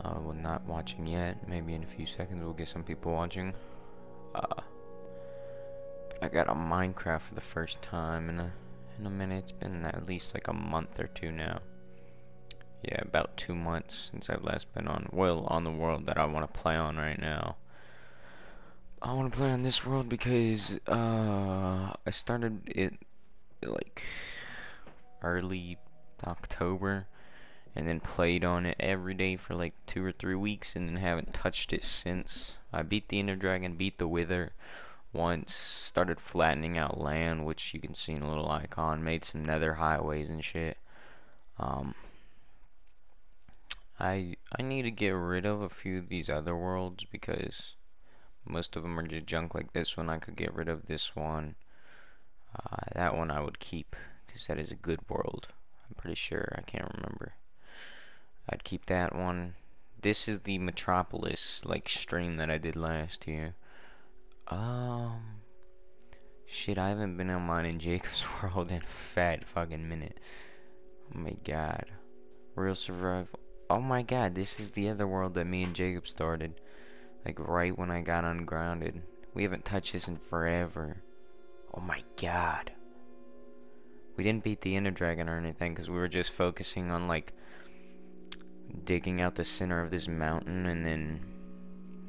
Well, not watching yet. Maybe in a few seconds we'll get some people watching. Uh, I got a Minecraft for the first time in a minute. It's been at least like a month or two now. Yeah, about 2 months since I've last been on, well, on the world that I want to play on right now. I want to play on this world because I started it like early October and then played on it every day for like 2 or 3 weeks and then haven't touched it since. I beat the Ender Dragon, beat the Wither once, started flattening out land, which you can see in a little icon, made some nether highways and shit. Um, I need to get rid of a few of these other worlds because most of them are just junk like this one. I could get rid of this one. That one I would keep because that is a good world. I'm pretty sure. I can't remember. I'd keep that one. This is the Metropolis like stream that I did last year. Um, Shit, I haven't been on mine in Jacob's World in a fat fucking minute. Oh my god. Real survival. Oh my god, this is the other world that me and Jacob started. Like right when I got ungrounded. We haven't touched this in forever. Oh my god. We didn't beat the Ender Dragon or anything because we were just focusing on like digging out the center of this mountain and then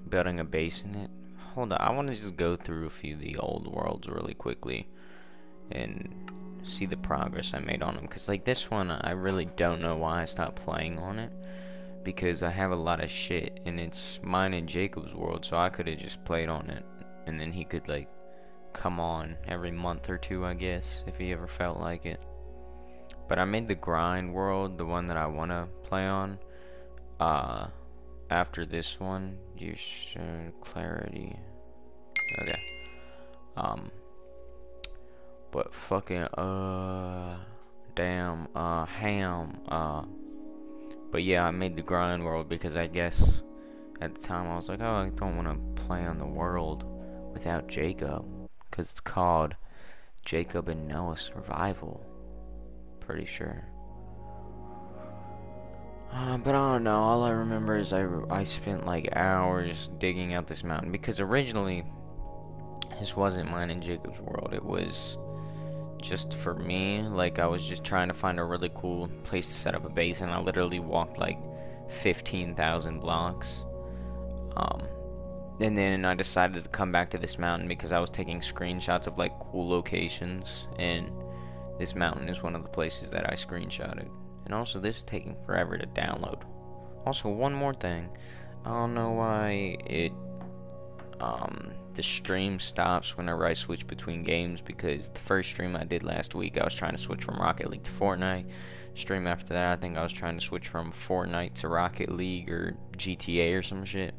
building a base in it. Hold on, I want to just go through a few of the old worlds really quickly and see the progress I made on them. Because like this one, I really don't know why I stopped playing on it. Because I have a lot of shit and it's mine and Jacob's world, so I could have just played on it. And then he could like come on every month or two, I guess, if he ever felt like it. But I made the grind world, the one that I want to play on. After this one, you should clarity. Okay. But fucking, damn, ham, but yeah, I made the grind world because I guess at the time I was like, oh, I don't want to play on the world without Jacob. Because it's called Jacob and Noah Survival. Pretty sure. But I don't know, all I remember is I spent like hours digging out this mountain. Because originally, this wasn't mine and Jacob's world. It was just for me. Like, I was just trying to find a really cool place to set up a base. And I literally walked like 15,000 blocks. And then I decided to come back to this mountain because I was taking screenshots of like cool locations, and this mountain is one of the places that I screenshotted. And also this is taking forever to download. Also, one more thing. I don't know why the stream stops whenever I switch between games, because the first stream I did last week I was trying to switch from Rocket League to Fortnite. Stream after that I think I was trying to switch from Fortnite to Rocket League or GTA or some shit.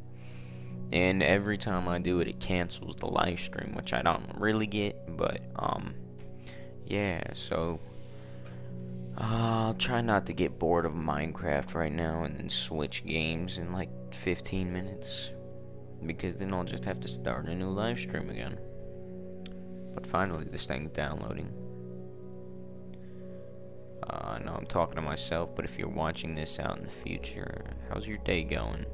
And every time I do it, it cancels the live stream, which I don't really get, but, yeah, so, I'll try not to get bored of Minecraft right now and then switch games in like 15 minutes, because then I'll just have to start a new live stream again. But finally, this thing's downloading. I know I'm talking to myself, but if you're watching this out in the future, how's your day going?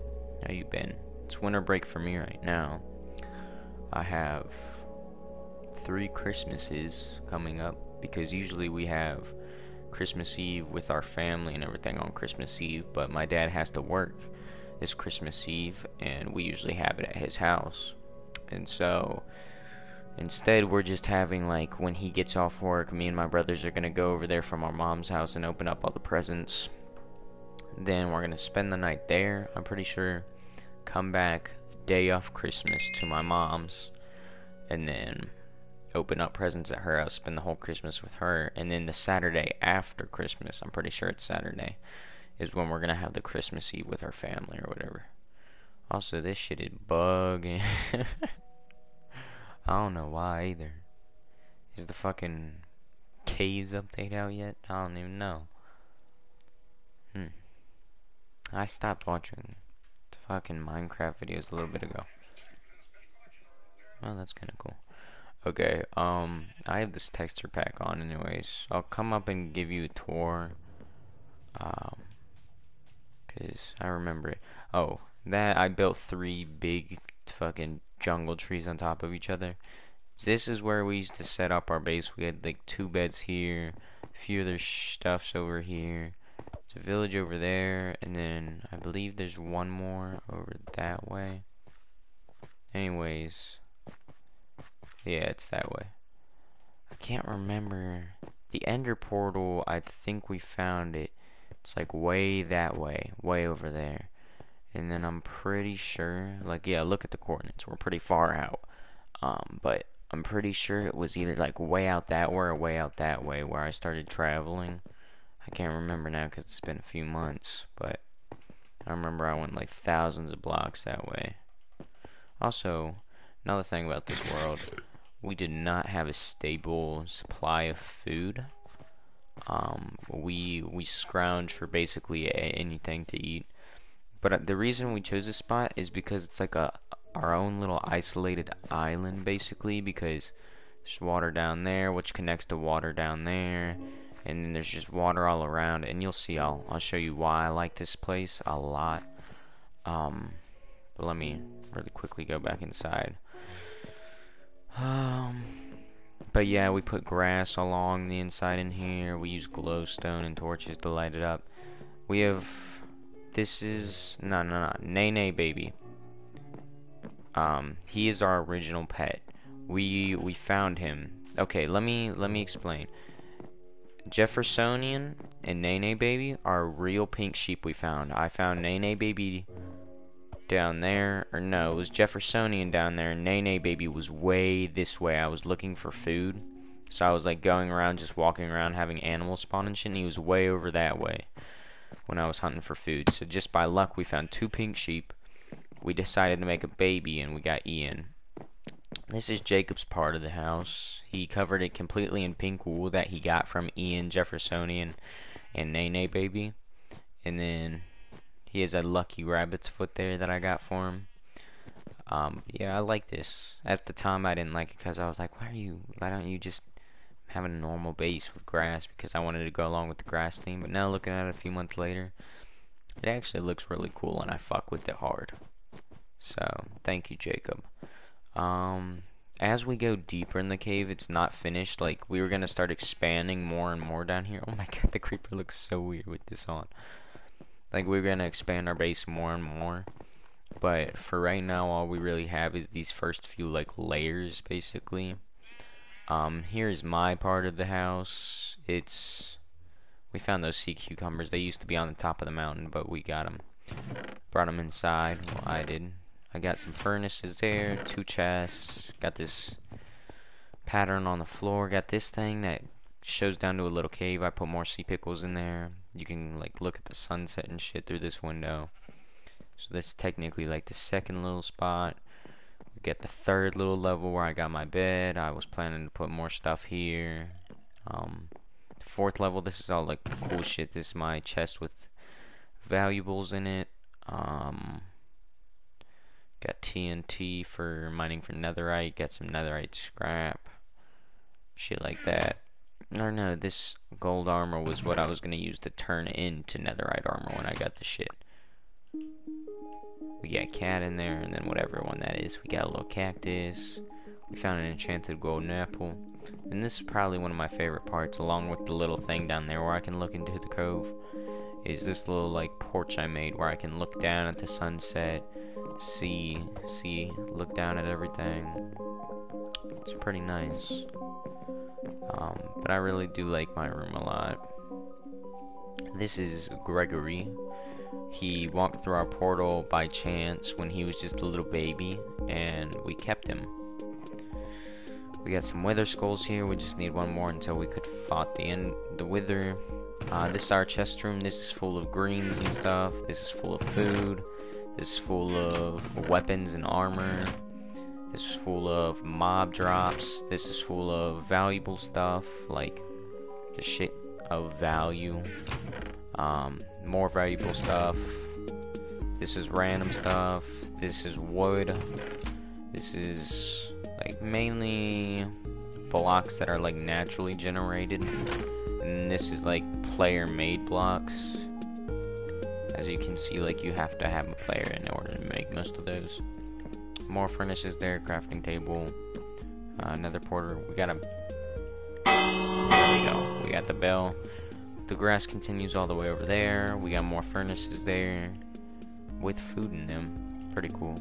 How you been? It's winter break for me right now. I have 3 Christmases coming up because usually we have Christmas Eve with our family and everything on Christmas Eve, but my dad has to work this Christmas Eve and we usually have it at his house. And so instead we're just having, like, when he gets off work, me and my brothers are gonna go over there from our mom's house and open up all the presents. Then we're gonna spend the night there, I'm pretty sure. Come back day off Christmas to my mom's, and then open up presents at her house, spend the whole Christmas with her, and then the Saturday after Christmas, I'm pretty sure it's Saturday, is when we're gonna have the Christmas Eve with our family or whatever. Also, this shit is bugging. I don't know why either. Is the fucking caves update out yet? I don't even know. I stopped watching fucking Minecraft videos a little bit ago. Oh, that's kinda cool. Okay, I have this texture pack on anyways. I'll come up and give you a tour. Because I remember it. Oh, that I built 3 big fucking jungle trees on top of each other. This is where we used to set up our base. We had like 2 beds here, a few other stuffs over here. There's a village over there, and then I believe there's one more over that way. Anyways, yeah, it's that way. I can't remember. The Ender Portal, I think we found it. It's like way that way, way over there. And then I'm pretty sure, like, yeah, look at the coordinates. We're pretty far out. But I'm pretty sure it was either like way out that way or way out that way where I started traveling. I can't remember now because it's been a few months, but I remember I went like thousands of blocks that way. Also, another thing about this world, we did not have a stable supply of food. We scrounged for basically anything to eat. But the reason we chose this spot is because it's like our own little isolated island, basically, because there's water down there, which connects to water down there, and then there's just water all around, and you'll see, I'll show you why I like this place a lot. But let me really quickly go back inside. But yeah, we put grass along the inside in here. We use glowstone and torches to light it up. We have, this is, no, Nene Baby. He is our original pet. We found him. Okay, let me explain. Jeffersonian and Nene Baby are real pink sheep we found. I found Nene Baby down there, or no, it was Jeffersonian down there, and Nene Baby was way this way. I was looking for food, so I was like going around, just walking around, having animals spawn and shit, and he was way over that way when I was hunting for food. So just by luck, we found 2 pink sheep. We decided to make a baby, and we got Ian. This is Jacob's part of the house. He covered it completely in pink wool that he got from Ian, Jeffersonian, and Nene Baby. And then he has a lucky rabbit's foot there that I got for him. Yeah, I like this. At the time, I didn't like it because I was like, why don't you just have a normal base with grass? Because I wanted to go along with the grass theme. But now looking at it a few months later, it actually looks really cool, and I fuck with it hard. So, thank you, Jacob. As we go deeper in the cave, it's not finished. Like, we were gonna start expanding more and more down here. Oh my god, the creeper looks so weird with this on. Like, we're gonna expand our base more and more. But for right now, all we really have is these first few, like, layers, basically. Here's my part of the house. We found those sea cucumbers. They used to be on the top of the mountain, but we got them. Brought them inside. Well, I did. I got some furnaces there, 2 chests, got this pattern on the floor, got this thing that shows down to a little cave. I put more sea pickles in there. You can like look at the sunset and shit through this window. So this is technically like the second little spot. We get the 3rd little level where I got my bed. I was planning to put more stuff here. The 4th level, this is all like cool shit. This is my chest with valuables in it. Got TNT for mining for netherite. Got some netherite scrap. Shit like that. Or no, this gold armor was what I was going to use to turn into netherite armor when I got the shit. We got cat in there, and then whatever one that is. We got a little cactus. We found an enchanted golden apple. And this is probably one of my favorite parts, along with the little thing down there where I can look into the cove. Is this little like porch I made where I can look down at the sunset, look down at everything. It's pretty nice. But I really do like my room a lot. This is Gregory. He walked through our portal by chance when he was just a little baby, and we kept him. We got some wither skulls here. We just need one more until we could fight the wither. This is our chest room. This is full of greens and stuff. This is full of food. This is full of weapons and armor. This is full of mob drops. This is full of valuable stuff, like just shit of value. More valuable stuff. This is random stuff. This is wood. This is like mainly blocks that are like naturally generated. And this is like player made blocks. As you can see, like, you have to have a player in order to make most of those. More furnaces there, crafting table, another porter. We got a... There we go. We got the bell. The grass continues all the way over there. We got more furnaces there with food in them. Pretty cool.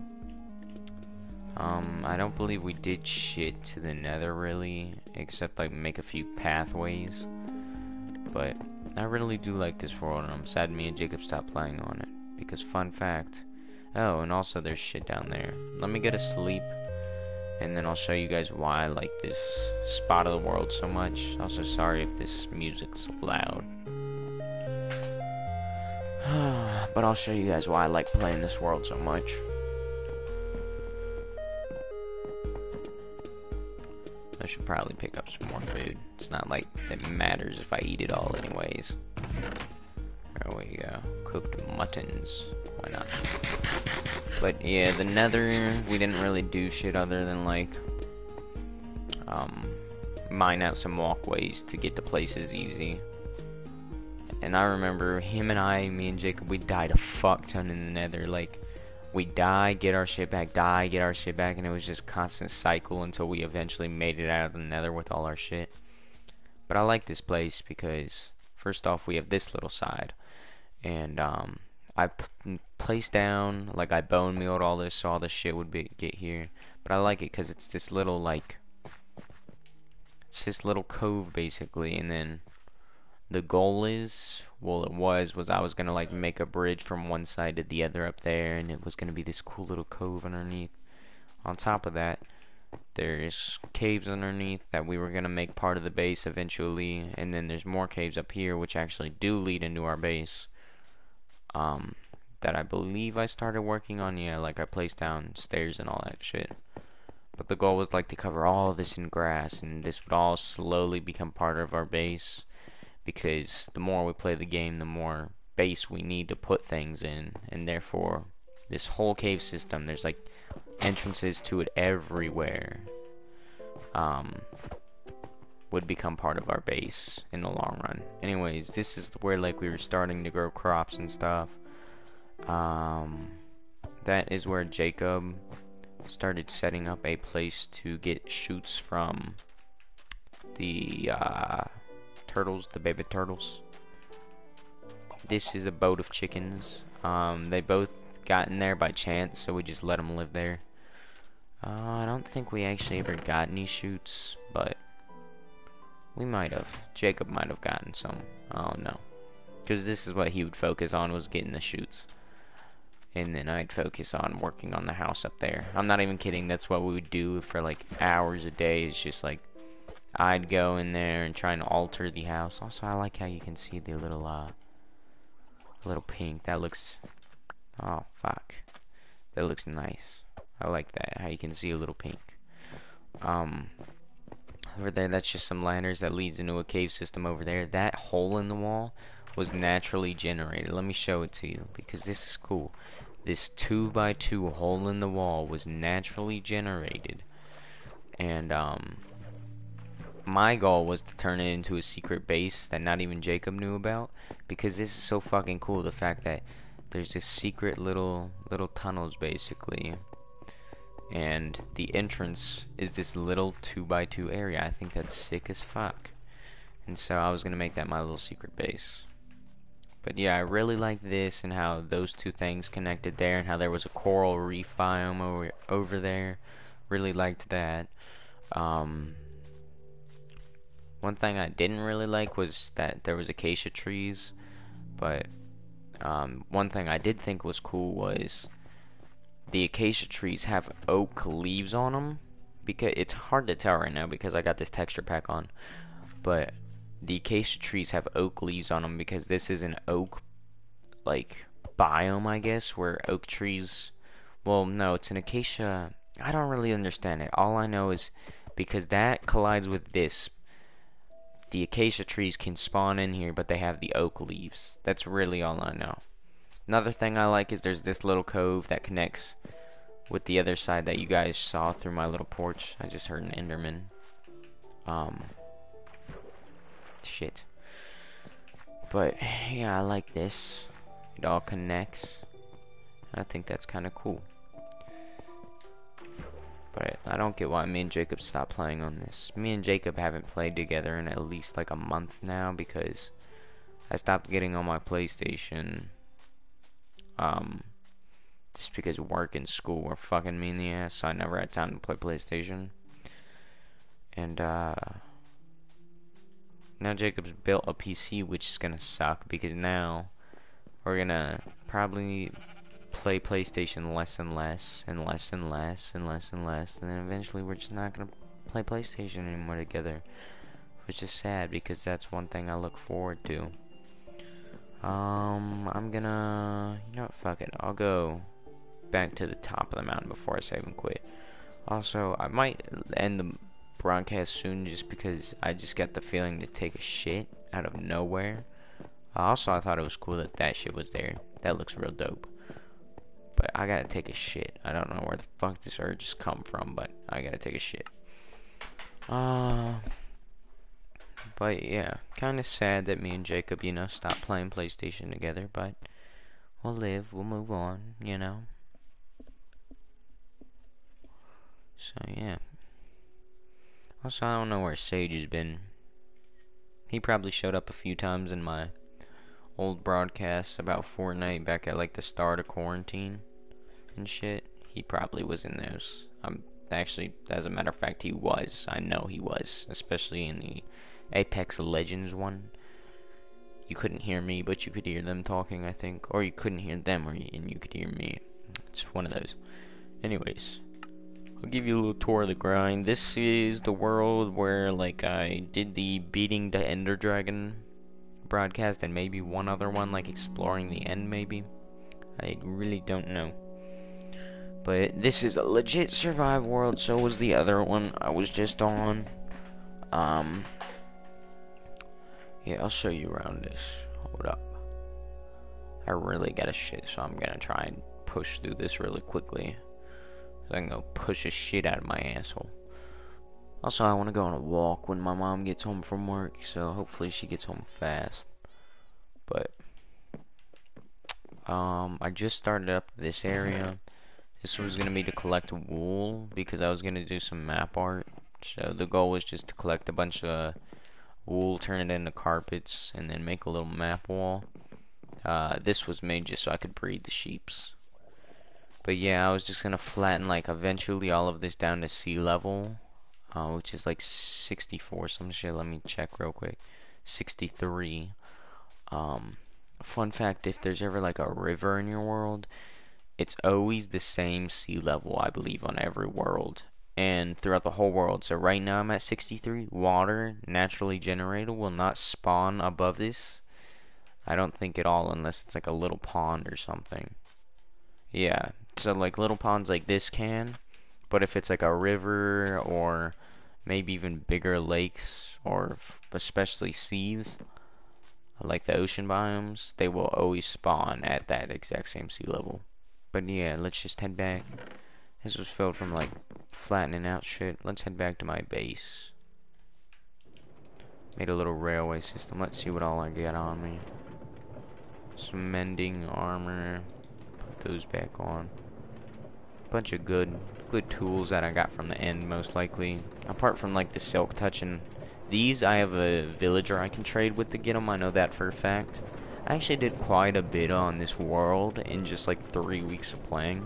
I don't believe we did shit to the nether really, except like make a few pathways. But I really do like this world, and I'm sad me and Jacob stopped playing on it. Because fun fact, oh, and also there's shit down there. Let me get a sleep, and then I'll show you guys why I like this spot of the world so much. Also, sorry if this music's loud. But I'll show you guys why I like playing this world so much. I should probably pick up some more food. It's not like it matters if I eat it all anyways. There we go. Cooked muttons. Why not? But yeah, the nether, we didn't really do shit other than like mine out some walkways to get to places easy. And I remember me and Jacob, we died a fuck ton in the nether. Like, we die, get our shit back, die, get our shit back, and it was just constant cycle until we eventually made it out of the nether with all our shit. But I like this place because, first off, we have this little side. And, I placed down, like, I bone mealed all this so all this shit would get here. But I like it because it's this little, like, it's this little cove, basically, and then the goal is, well, was I was gonna like make a bridge from one side to the other up there, and it was gonna be this cool little cove underneath. On top of that, there's caves underneath that we were gonna make part of the base eventually, and then there's more caves up here which actually do lead into our base. That I believe I started working on, yeah, like I placed down stairs and all that shit. But the goal was like to cover all of this in grass, and this would all slowly become part of our base. Because the more we play the game, the more base we need to put things in, and therefore this whole cave system, there's like entrances to it everywhere, would become part of our base in the long run. Anyways, this is where like we were starting to grow crops and stuff. That is where Jacob started setting up a place to get shoots from the turtles, the baby turtles. This is a boat of chickens. They both got in there by chance, so we just let them live there. I don't think we actually ever got any shoots, but we might have. Jacob might have gotten some. I don't know. Because this is what he would focus on, was getting the shoots. And then I'd focus on working on the house up there. I'm not even kidding, that's what we would do for like hours a day. It's just like I'd go in there and try and alter the house. Also, I like how you can see the little pink. That looks, oh fuck, that looks nice. I like that, how you can see a little pink. Over there, that's just some ladders that leads into a cave system over there. That hole in the wall was naturally generated. Let me show it to you, because this is cool. This 2x2 hole in the wall was naturally generated. And, my goal was to turn it into a secret base that not even Jacob knew about, because this is so fucking cool, the fact that there's this secret little tunnels basically, and the entrance is this little 2x2 area. I think that's sick as fuck, and so I was gonna make that my little secret base. But yeah, I really like this and how those two things connected there, and how there was a coral reef biome over there. Really liked that. One thing I didn't really like was that there was acacia trees, but one thing I did think was cool was the acacia trees have oak leaves on them. Because it's hard to tell right now because I got this texture pack on, but the acacia trees have oak leaves on them because this is an oak like biome, I guess, where oak trees, well, no, it's an acacia. I don't really understand it. All I know is because that collides with this, the acacia trees can spawn in here, but they have the oak leaves. That's really all I know. Another thing I like is there's this little cove that connects with the other side that you guys saw through my little porch. I just heard an Enderman. Shit. But yeah, I like this. it all connects. I think that's kind of cool. But I don't get why me and Jacob stopped playing on this. Me and Jacob haven't played together in at least like a month now because I stopped getting on my PlayStation. Just because work and school were fucking me in the ass, so I never had time to play PlayStation. And now Jacob's built a PC, which is gonna suck because now we're gonna probably play PlayStation less and less, and less and less, and less and less, and then eventually we're just not gonna play PlayStation anymore together, which is sad because that's one thing I look forward to. I'm gonna, you know what, fuck it, I'll go back to the top of the mountain before I save and quit. Also, I might end the broadcast soon just because I just got the feeling to take a shit out of nowhere. Also, I thought it was cool that that shit was there. That looks real dope. But I gotta take a shit. I don't know where the fuck this urge just come from, but I gotta take a shit. But yeah, kinda sad that me and Jacob, you know, stopped playing PlayStation together, but we'll live, we'll move on, you know. So yeah. Also, I don't know where Sage has been. He probably showed up a few times in my old broadcasts about Fortnite back at like the start of quarantine and shit. He probably was in those. Actually, as a matter of fact, he was. I know he was, especially in the Apex Legends one. You couldn't hear me, but you could hear them talking, I think. Or you couldn't hear them, and you could hear me. It's one of those. Anyways, I'll give you a little tour of the grind. This is the world where, like, I did the beating the Ender Dragon broadcast, and maybe one other one, like exploring the end, maybe. I really don't know. But this is a legit survive world, so was the other one I was just on. Yeah, I'll show you around this. Hold up. I really got a shit, so I'm gonna try and push through this really quickly. So I can go push a shit out of my asshole. Also, I want to go on a walk when my mom gets home from work, so hopefully she gets home fast. But, I just started up this area. This was going to be to collect wool, because I was going to do some map art. So the goal was just to collect a bunch of wool, turn it into carpets, and then make a little map wall. This was made just so I could breed the sheeps. But yeah, I was just going to flatten, like, eventually all of this down to sea level, which is like 64 some shit. Let me check real quick. 63. Fun fact, if there's ever like a river in your world, it's always the same sea level, I believe, on every world and throughout the whole world. So right now I'm at 63. Water, naturally generated, will not spawn above this. I don't think at all, unless it's like a little pond or something. Yeah, so like little ponds like this can, but if it's like a river or maybe even bigger lakes or especially seas, like the ocean biomes, they will always spawn at that exact same sea level. But yeah, let's just head back. This was filled from like flattening out shit. Let's head back to my base. Made a little railway system. Let's see what all I got on me. Some mending armor. Put those back on. Bunch of good tools that I got from the end, most likely. Apart from like the silk touch and these, I have a villager I can trade with to get them. I know that for a fact. I actually did quite a bit on this world in just like 3 weeks of playing.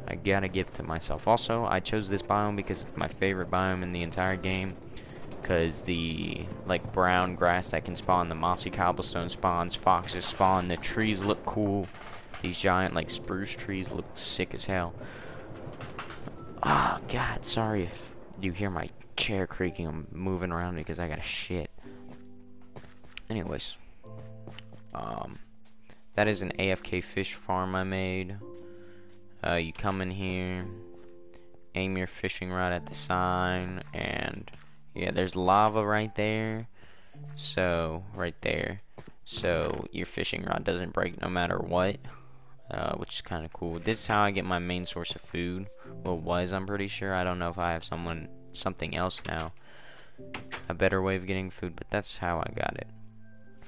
I gotta give it to myself. Also, I chose this biome because it's my favorite biome in the entire game. Because the like brown grass that can spawn, the mossy cobblestone spawns, foxes spawn, the trees look cool. These giant like spruce trees look sick as hell. Oh god, sorry if you hear my chair creaking. I'm moving around because I got a shit. Anyways, that is an AFK fish farm I made. You come in here, aim your fishing rod at the sign, and yeah, there's lava right there. So right there, so your fishing rod doesn't break no matter what. Which is kind of cool. This is how I get my main source of food. Well, was, I'm pretty sure. I don't know if I have something else now, a better way of getting food, but that's how I got it.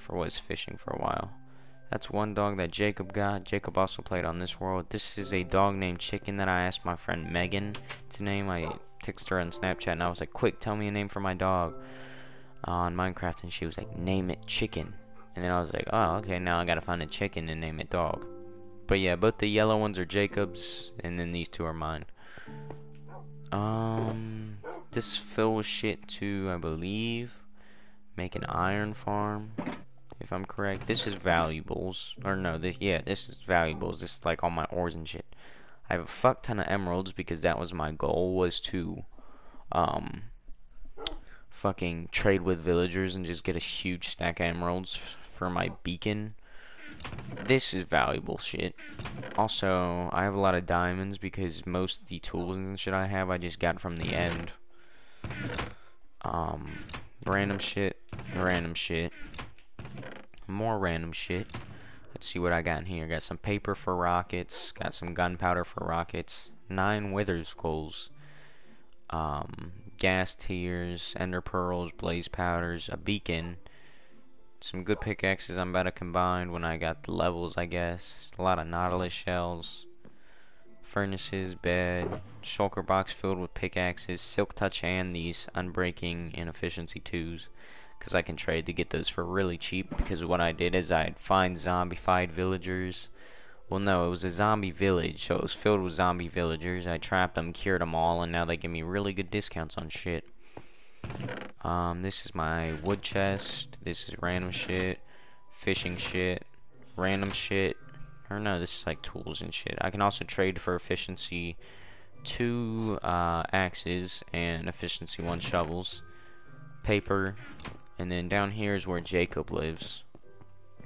Was fishing for a while. That's one dog that Jacob got. Jacob also played on this world. This is a dog named Chicken that I asked my friend Megan to name. I texted her on Snapchat and I was like, quick, tell me a name for my dog on Minecraft. And she was like, name it Chicken. And then I was like, oh, okay, now I gotta find a chicken and name it dog. But yeah, both the yellow ones are Jacob's, and then these two are mine. This fill with shit too, I believe. Make an iron farm, if I'm correct. This is valuables, or no, this is valuables. This is like all my ores and shit. I have a fuck ton of emeralds because that was my goal, was to fucking trade with villagers and just get a huge stack of emeralds for my beacon. This is valuable shit. Also, I have a lot of diamonds because most of the tools and shit I have I just got from the end. Random shit, more random shit. Let's see what I got in here. Got some paper for rockets, got some gunpowder for rockets, 9 wither skulls, gas tears, ender pearls, blaze powders, a beacon, some good pickaxes I'm about to combine when I got the levels, I guess. A lot of nautilus shells, furnaces, bed, shulker box filled with pickaxes, silk touch, and these unbreaking and efficiency 2s, because I can trade to get those for really cheap. Because what I did is I'd find zombified villagers. Well, no, it was a zombie village, so it was filled with zombie villagers. I trapped them, cured them all, and now they give me really good discounts on shit. This is my wood chest. This is random shit, fishing shit, random shit. Or no, this is like tools and shit. I can also trade for efficiency 2 axes and efficiency 1 shovels, paper, and then down here is where Jacob lives.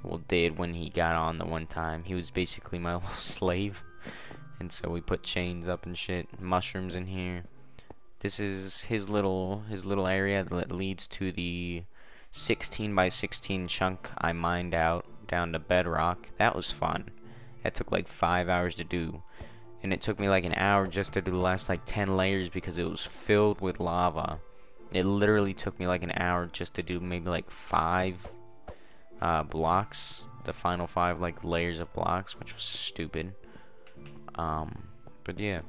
Well, did when he got on the one time. He was basically my little slave, and so we put chains up and shit. Mushrooms in here. This is his little area that leads to the 16 by 16 chunk I mined out down to bedrock. That was fun. That took like 5 hours to do, and it took me like an hour just to do the last like 10 layers because it was filled with lava. It literally took me like an hour just to do maybe like 5 blocks, the final 5 like layers of blocks, which was stupid. But yeah.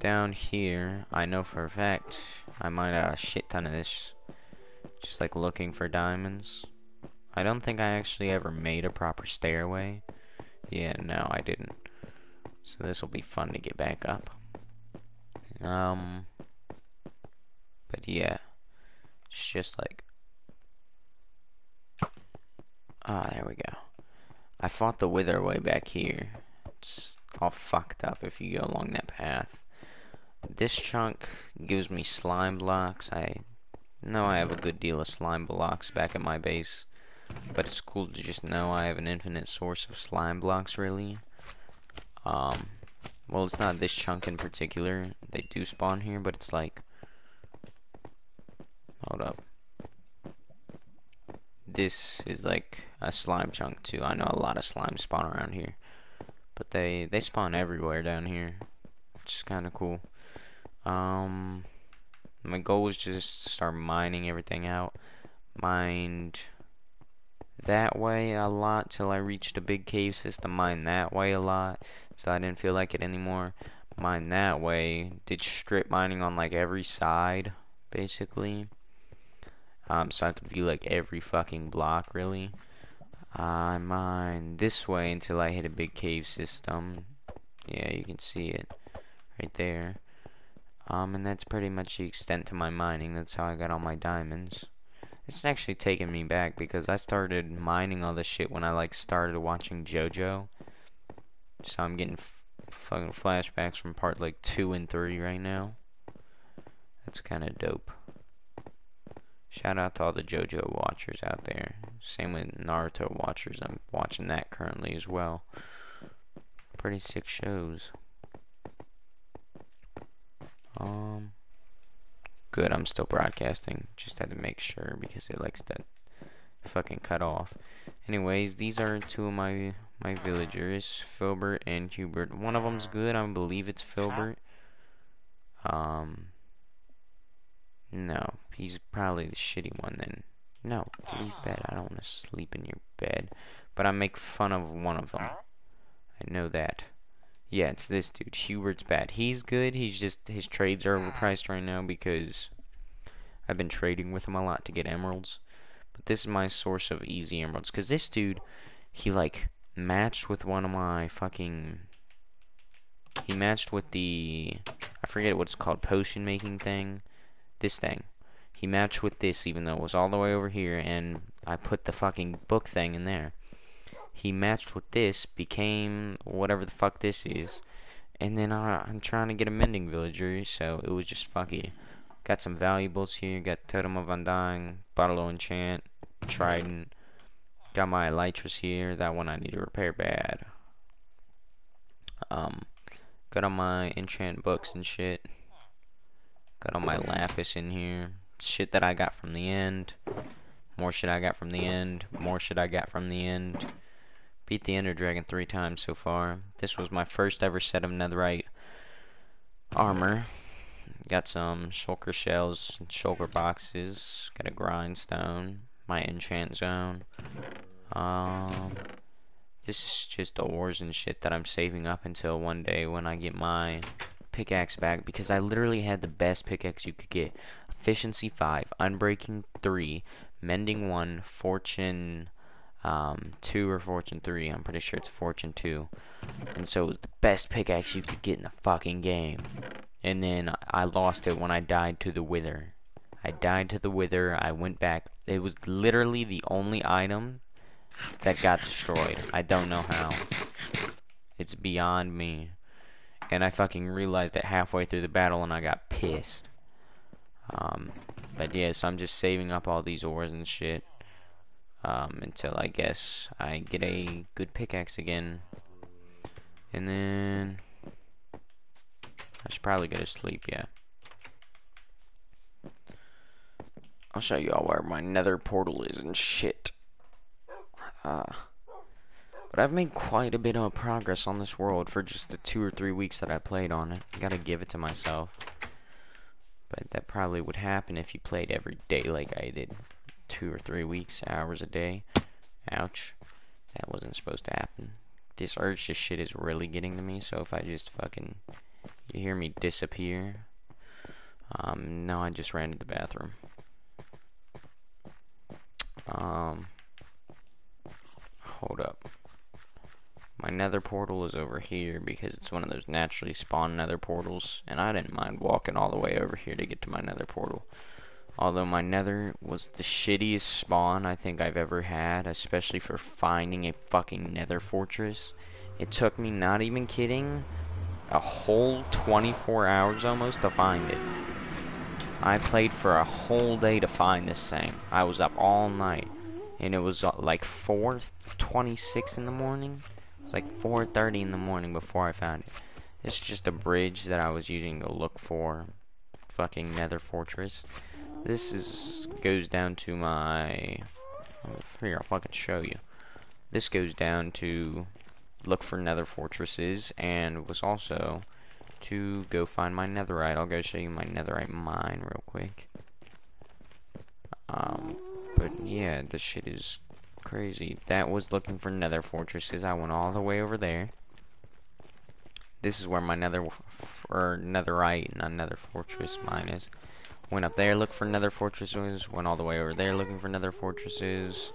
Down here, I know for a fact I mined out a shit ton of this, just like looking for diamonds. I don't think I actually ever made a proper stairway. Yeah, no, I didn't. So this will be fun to get back up. But yeah, it's just like, there we go. I fought the wither way back here. It's all fucked up if you go along that path. This chunk gives me slime blocks. I know I have a good deal of slime blocks back at my base, but it's cool to just know I have an infinite source of slime blocks, really. Well, it's not this chunk in particular. They do spawn here, but it's like, hold up. This is like a slime chunk too. I know a lot of slime spawn around here, but they spawn everywhere down here, which is kind of cool. My goal was just to start mining everything out. Mined that way a lot till I reached a big cave system. Mine that way a lot, so I didn't feel like it anymore. Mine that way. Did strip mining on like every side, basically. So I could view like every fucking block, really. I mined this way until I hit a big cave system. Yeah, you can see it right there. And that's pretty much the extent to my mining. That's how I got all my diamonds. This is actually taking me back because I started mining all this shit when I like started watching JoJo. So I'm getting fucking flashbacks from part like 2 and 3 right now. That's kind of dope. Shout out to all the JoJo watchers out there. Same with Naruto watchers. I'm watching that currently as well. Pretty sick shows. Good, I'm still broadcasting. Just had to make sure because it likes to fucking cut off. Anyways, these are 2 of my villagers, Filbert and Hubert. One of them's good, I believe it's Filbert. No, he's probably the shitty one then. No, leave bed. I don't want to sleep in your bed. But I make fun of one of them. I know that. Yeah, it's this dude. Hubert's bad. He's good. He's just, his trades are overpriced right now because I've been trading with him a lot to get emeralds. But this is my source of easy emeralds. Because this dude, he like matched with one of my fucking... He matched with the... I forget what it's called. Potion making thing. This thing. He matched with this even though it was all the way over here. And I put the fucking book thing in there. He matched with this. Became whatever the fuck this is. And then I'm trying to get a mending villager. So it was just fucky. Got some valuables here. Got Totem of Undying, Bottle of Enchant, Trident. Got my Elytras here. That one I need to repair bad. Got all my enchant books and shit. Got all my lapis in here. Shit that I got from the end. More shit I got from the end. More shit I got from the end. Beat the Ender Dragon 3 times so far. This was my first ever set of netherite armor. Got some shulker shells and shulker boxes. Got a grindstone. My enchant zone. This is just ores and shit that I'm saving up until one day when I get my pickaxe back. Because I literally had the best pickaxe you could get. Efficiency 5, Unbreaking 3, Mending 1, Fortune 2 or Fortune 3. I'm pretty sure it's Fortune 2. And so it was the best pickaxe you could get in the fucking game. And then I lost it when I died to the Wither. I died to the Wither. I went back. It was literally the only item that got destroyed. I don't know how. It's beyond me. And I fucking realized it halfway through the battle and I got pissed. But yeah, so I'm just saving up all these ores and shit. Until I guess I get a good pickaxe again. And then I should probably go to sleep, yeah. I'll show you all where my nether portal is and shit. But I've made quite a bit of progress on this world for just the 2 or 3 weeks that I played on it. I gotta give it to myself. But that probably would happen if you played every day like I did. 2 or 3 weeks, hours a day. Ouch. That wasn't supposed to happen. This urge to shit is really getting to me, so if I just fucking... You hear me disappear? No, I just ran to the bathroom. Hold up. My nether portal is over here because it's one of those naturally spawned nether portals, and I didn't mind walking all the way over here to get to my nether portal. Although my nether was the shittiest spawn I think I've ever had, especially for finding a fucking nether fortress. It took me, not even kidding, a whole 24 hours almost to find it. I played for a whole day to find this thing. I was up all night. And it was like 4:26 in the morning. It was like 4:30 in the morning before I found it. It's just a bridge that I was using to look for fucking nether fortress. This goes down to my... Here, I'll fucking show you. This goes down to look for nether fortresses, and was also to go find my netherite. I'll go show you my netherite mine real quick. But yeah, this shit is crazy. That was looking for nether fortresses. I went all the way over there. This is where my netherite, not nether fortress mine is. Went up there, looked for nether fortresses. Went all the way over there looking for nether fortresses.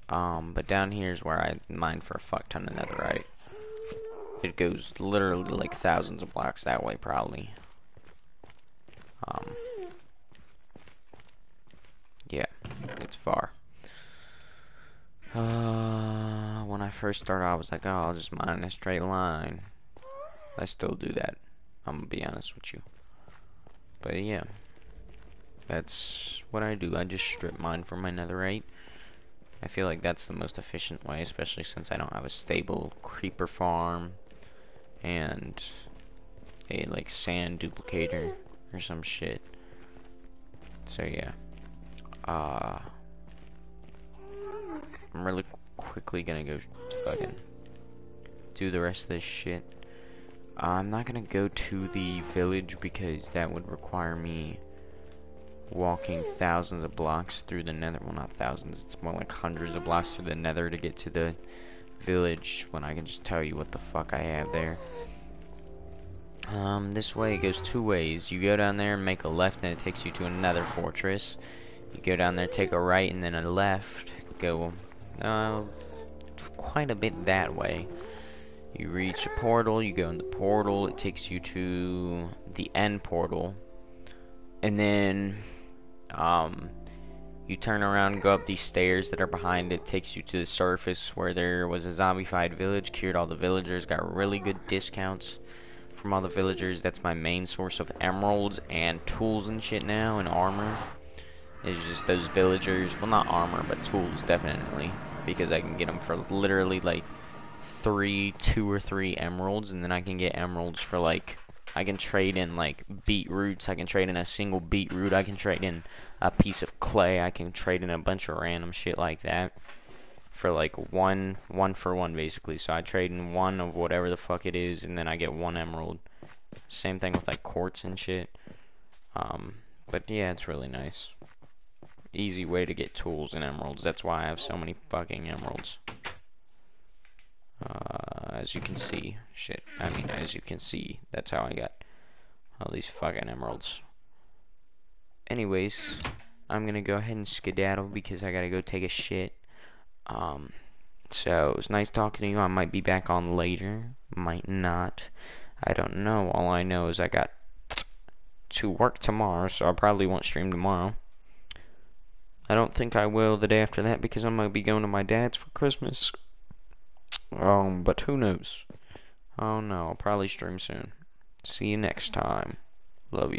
But down here is where I mined for a fuck ton of netherite. It goes literally like thousands of blocks that way, probably. Yeah, it's far. When I first started, I was like, oh, I'll just mine in a straight line. I still do that. I'm gonna be honest with you. But yeah, that's what I do. I just strip mine for my netherite. I feel like that's the most efficient way, especially since I don't have a stable creeper farm and a like sand duplicator or some shit. So yeah. I'm really quickly gonna go fucking do the rest of this shit. I'm not gonna go to the village because that would require me walking thousands of blocks through the nether. Well, not thousands, it's more like hundreds of blocks through the nether to get to the village, when I can just tell you what the fuck I have there. This way it goes two ways. You go down there and make a left, and it takes you to another fortress. You go down there, take a right, and then a left. Go quite a bit that way. You reach a portal, you go in the portal, it takes you to the end portal. And then, you turn around and go up these stairs that are behind it, takes you to the surface where there was a zombified village, cured all the villagers, got really good discounts from all the villagers. That's my main source of emeralds and tools and shit now, and armor. It's just those villagers, well, not armor, but tools, definitely, because I can get them for literally like 2 or 3 emeralds, and then I can get emeralds for like, I can trade in like beetroots, I can trade in a single beetroot, I can trade in a piece of clay, I can trade in a bunch of random shit like that for like one for one basically. So I trade in one of whatever the fuck it is, and then I get 1 emerald. Same thing with like quartz and shit. But yeah, it's really nice. Easy way to get tools and emeralds. That's why I have so many fucking emeralds. As you can see, as you can see, that's how I got all these fucking emeralds. Anyways, I'm gonna go ahead and skedaddle because I gotta go take a shit. So it was nice talking to you. I might be back on later, might not. I don't know. All I know is I got to work tomorrow, so I probably won't stream tomorrow. I don't think I will the day after that because I'm gonna be going to my dad's for Christmas. But who knows? Oh no, I'll probably stream soon. See you next time. Love you.